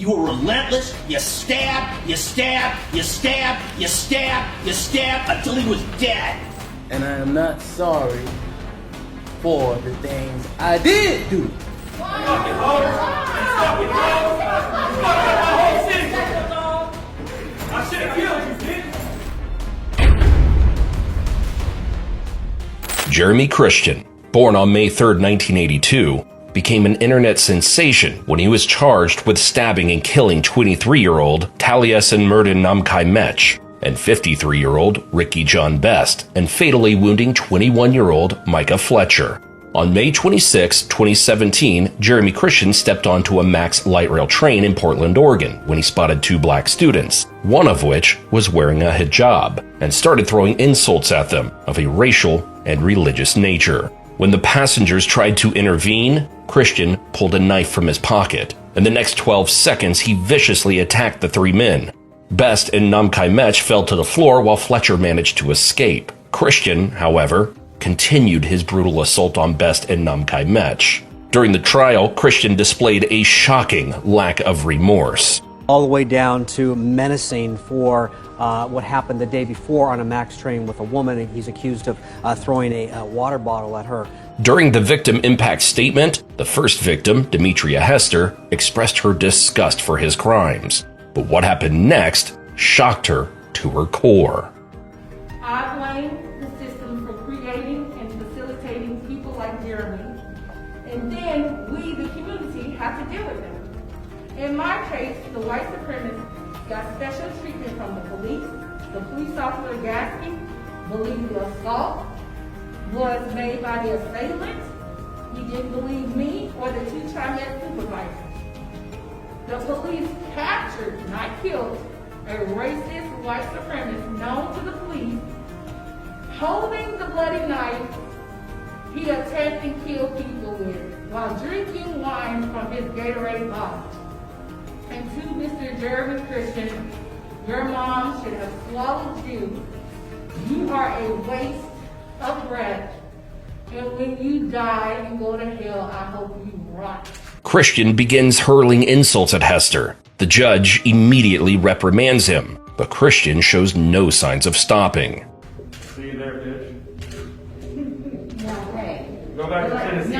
You were relentless. You stabbed, you stabbed, you stabbed, you stabbed, you stabbed until he was dead. And I am not sorry for the things I did do. I should have killed you, bitch. Jeremy Christian, born on May 3, 1982, became an internet sensation when he was charged with stabbing and killing 23-year-old Taliesin Murden Namkai Mech and 53-year-old Ricky John Best and fatally wounding 21-year-old Micah Fletcher. On May 26, 2017, Jeremy Christian stepped onto a Max light rail train in Portland, Oregon, when he spotted two black students, one of which was wearing a hijab, and started throwing insults at them of a racial and religious nature. When the passengers tried to intervene, Christian pulled a knife from his pocket. In the next 12 seconds, he viciously attacked the three men. Best and Namkai Mech fell to the floor while Fletcher managed to escape. Christian, however, continued his brutal assault on Best and Namkai Mech. During the trial, Christian displayed a shocking lack of remorse. All the way down to menacing for what happened the day before on a Max train with a woman. He's accused of throwing a water bottle at her. During the victim impact statement, the first victim, Demetria Hester, expressed her disgust for his crimes. But what happened next shocked her to her core. I blame the system for creating and facilitating people like Jeremy, and then we, the community, have to deal with them. In my case, the white supremacists got special treatment from the police. The police officer Gatsby believed the assault was made by the assailant. He didn't believe me or the two Chinese supervisors. The police captured, not killed, a racist white supremacist known to the police. Holding the bloody knife, he attacked and killed people with while drinking wine from his Gatorade bottle. And to Mr. Jeremy Christian, your mom should have swallowed you. You are a waste of breath. And when you die and go to hell, I hope you rot. Christian begins hurling insults at Hester. The judge immediately reprimands him, but Christian shows no signs of stopping. See you there, bitch. No, hey. Go back to Tennessee,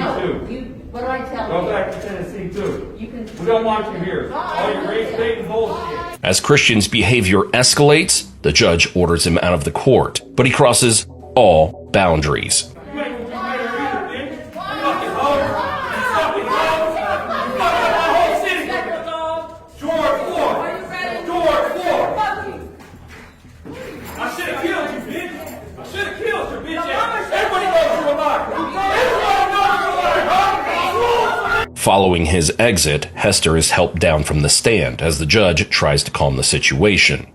too. What do I tell you? Go back to Tennessee, too. You can. We don't want you here. All your race-baiting bullshit. As Christian's behavior escalates, the judge orders him out of the court, but he crosses all boundaries. You ain't gonna be better either, bitch. You fucking hoe. You fucking hoe. You fucking up my whole city. George Floyd. George Floyd. I should have killed you, bitch. I should have killed you, bitch. Everybody knows you're a liar. Everybody knows you're a liar, huh? Following his exit, Hester is helped down from the stand as the judge tries to calm the situation.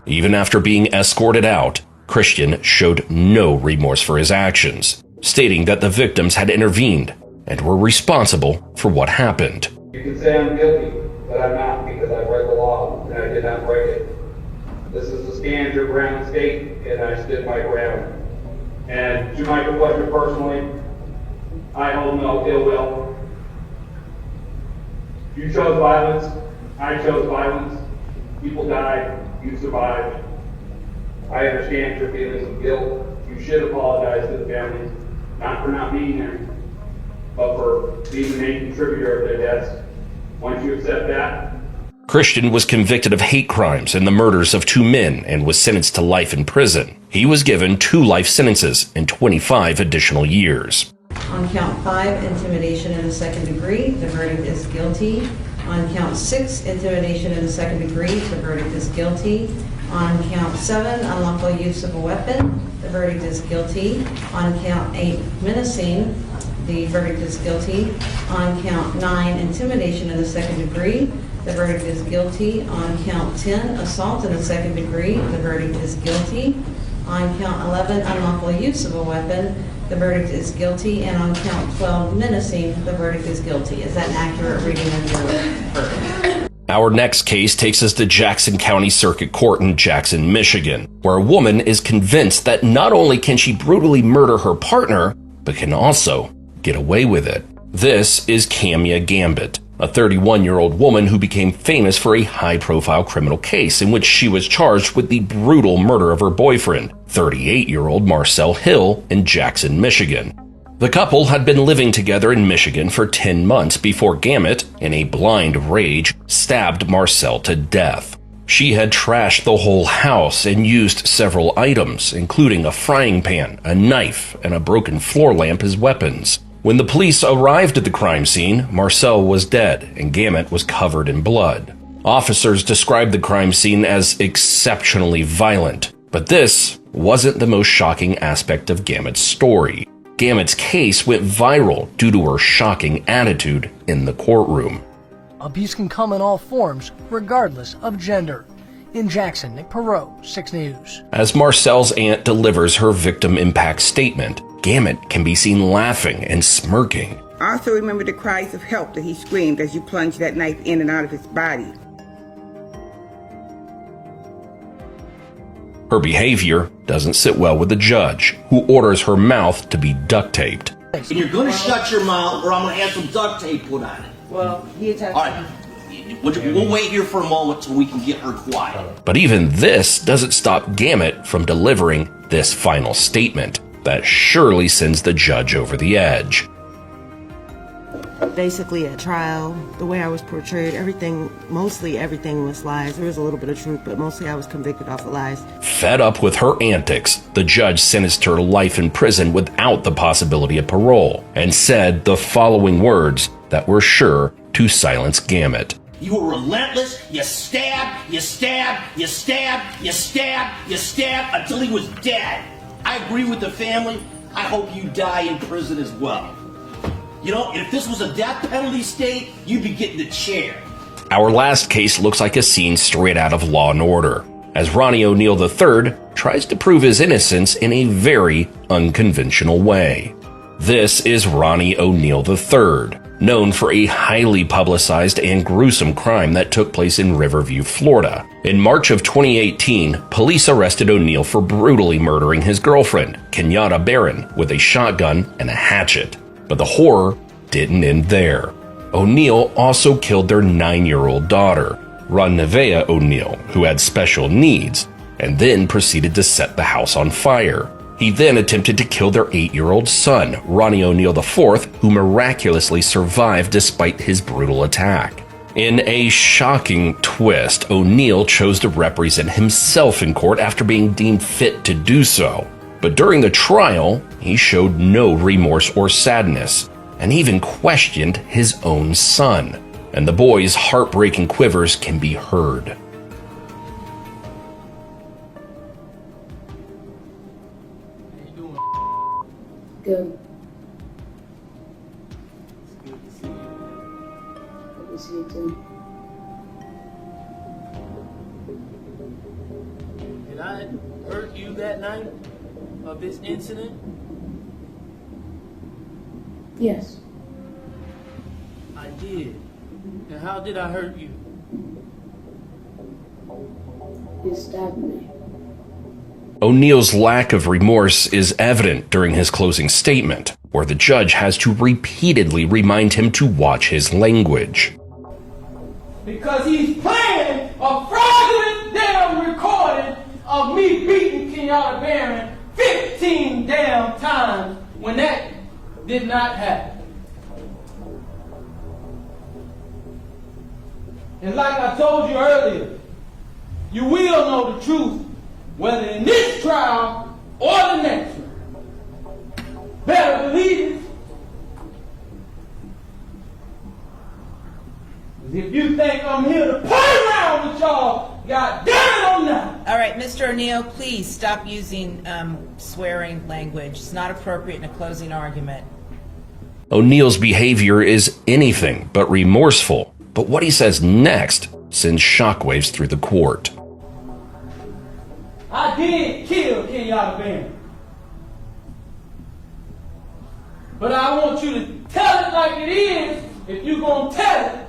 Even after being escorted out, Christian showed no remorse for his actions, stating that the victims had intervened and were responsible for what happened. You can say I'm guilty, but I'm not, because I break the law and I did not break it. This is a stand your ground state, and I stood my ground. And to Michael Fletcher personally, I hold no ill will. You chose violence, I chose violence. People died, you survived. I understand your feelings of guilt. You should apologize to the families, not for not being there, but for being the main contributor of their deaths. Once you accept that, Christian was convicted of hate crimes and the murders of two men and was sentenced to life in prison. He was given 2 life sentences and 25 additional years. On count 5, intimidation in the second degree, the verdict is guilty. On count 6, intimidation in the second degree, the verdict is guilty. On count 7, unlawful use of a weapon, the verdict is guilty. On count 8, menacing, the verdict is guilty. On count 9, intimidation in the second degree, the verdict is guilty. On count 10, assault in the second degree, the verdict is guilty. On count 11, unlawful use of a weapon, the verdict is guilty. And on count 12, menacing, the verdict is guilty. Is that an accurate reading of your verdict? Our next case takes us to Jackson County Circuit Court in Jackson, Michigan, where a woman is convinced that not only can she brutally murder her partner, but can also get away with it. This is Camia Gambit, a 31-year-old woman who became famous for a high-profile criminal case in which she was charged with the brutal murder of her boyfriend, 38-year-old Marcel Hill, in Jackson, Michigan. The couple had been living together in Michigan for 10 months before Gambit, in a blind rage, stabbed Marcel to death. She had trashed the whole house and used several items, including a frying pan, a knife, and a broken floor lamp as weapons. When the police arrived at the crime scene, Marcel was dead and Gambit was covered in blood. Officers described the crime scene as exceptionally violent, but this wasn't the most shocking aspect of Gambit's story. Gambit's case went viral due to her shocking attitude in the courtroom. Abuse can come in all forms, regardless of gender. In Jackson, Nick Perot, 6 News. As Marcel's aunt delivers her victim impact statement, Gambit can be seen laughing and smirking. Also remember the cries of help that he screamed as you plunged that knife in and out of his body. Her behavior doesn't sit well with the judge, who orders her mouth to be duct taped. And you're going to shut your mouth or I'm going to have some duct tape put on it. Well, he attacked All right. We'll wait here for a moment so we can get her quiet. But even this doesn't stop Gambit from delivering this final statement that surely sends the judge over the edge. Basically at trial, the way I was portrayed, mostly everything was lies. There was a little bit of truth, but mostly I was convicted off of lies. Fed up with her antics, the judge sentenced her to life in prison without the possibility of parole and said the following words that were sure to silence Gambit. You were relentless. You stabbed, you stabbed, you stabbed, you stabbed, you stabbed until he was dead. I agree with the family. I hope you die in prison as well. You know, if this was a death penalty state, you'd be getting the chair. Our last case looks like a scene straight out of Law & Order, as Ronnie O'Neal III tries to prove his innocence in a very unconventional way. This is Ronnie O'Neal III, known for a highly publicized and gruesome crime that took place in Riverview, Florida. In March of 2018, police arrested O'Neal for brutally murdering his girlfriend, Kenyatta Barron, with a shotgun and a hatchet. But the horror didn't end there. O'Neal also killed their 9-year-old daughter, Ronavea O'Neal, who had special needs, and then proceeded to set the house on fire. He then attempted to kill their 8-year-old son, Ronnie O'Neal IV, who miraculously survived despite his brutal attack. In a shocking twist, O'Neal chose to represent himself in court after being deemed fit to do so. But during the trial, he showed no remorse or sadness, and even questioned his own son. And the boy's heartbreaking quivers can be heard. Good. It's good to see you. Good to see you too. Did I hurt you that night of this incident? Yes. I did. And how did I hurt you? You stabbed me. O'Neal's lack of remorse is evident during his closing statement, where the judge has to repeatedly remind him to watch his language. Because he's playing a fraudulent damn recording of me beating Kenyatta Barron 15 damn times when that did not happen. And like I told you earlier, you will know the truth whether in this trial or the next one. Better believe it. If you think I'm here to play around with y'all, God damn it, I'm not. All right, Mr. O'Neal, please stop using swearing language. It's not appropriate in a closing argument. O'Neal's behavior is anything but remorseful, but what he says next sends shockwaves through the court. I did kill Kenyatta Barron. But I want you to tell it like it is if you're going to tell it.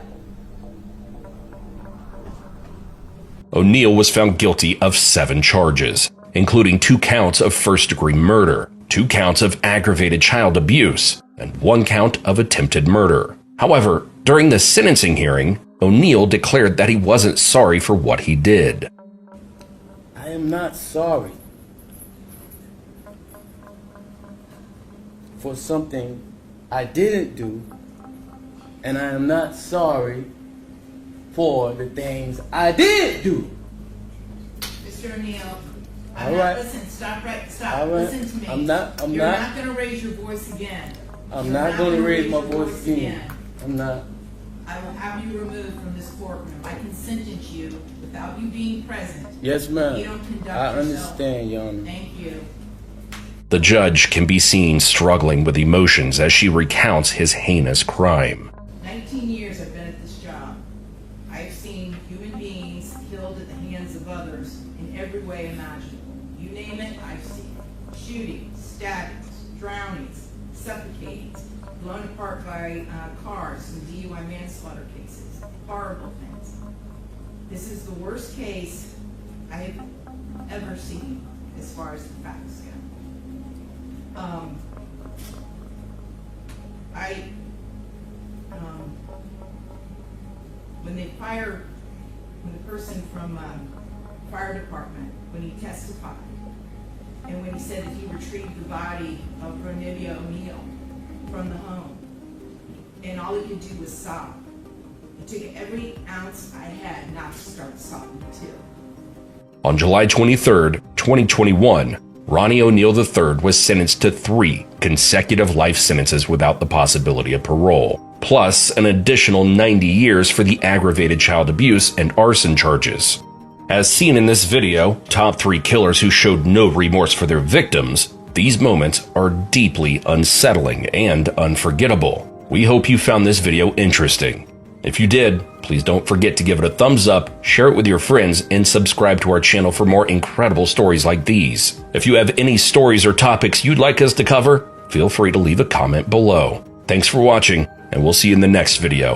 O'Neill was found guilty of 7 charges, including 2 counts of first-degree murder, 2 counts of aggravated child abuse, and 1 count of attempted murder. However, during the sentencing hearing, O'Neill declared that he wasn't sorry for what he did. I am not sorry for something I didn't do, and I am not sorry for the things I did do. Mr. O'Neill, All right. Listen, stop, All right. listen to me. I'm not You're not going to raise your voice again. I'm You're not going to raise my your voice again. I'm not. I will have you removed from this courtroom. I can sentence you without you being present. Yes, ma'am. You don't conduct I yourself. understand, Your Honor. Thank you. The judge can be seen struggling with emotions as she recounts his heinous crime. 19 years I've been at this job. I've seen human beings killed at the hands of others in every way imaginable. You name it, I've seen it. Shootings, stabbings, drownings, suffocatings, blown apart by cars, some DUI manslaughter cases, horrible things. This is the worst case I've ever seen as far as the facts go. when the person from fire department, when he testified, and when he said that he retrieved the body of Ronivia O'Neill from the home, and all he could do was sob. It took every ounce I had not to start sobbing too. On July 23, 2021, Ronnie O'Neill III was sentenced to 3 consecutive life sentences without the possibility of parole, plus an additional 90 years for the aggravated child abuse and arson charges. As seen in this video, top 3 killers who showed no remorse for their victims, these moments are deeply unsettling and unforgettable. We hope you found this video interesting. If you did, please don't forget to give it a thumbs up, share it with your friends, and subscribe to our channel for more incredible stories like these. If you have any stories or topics you'd like us to cover, feel free to leave a comment below. Thanks for watching, and we'll see you in the next video.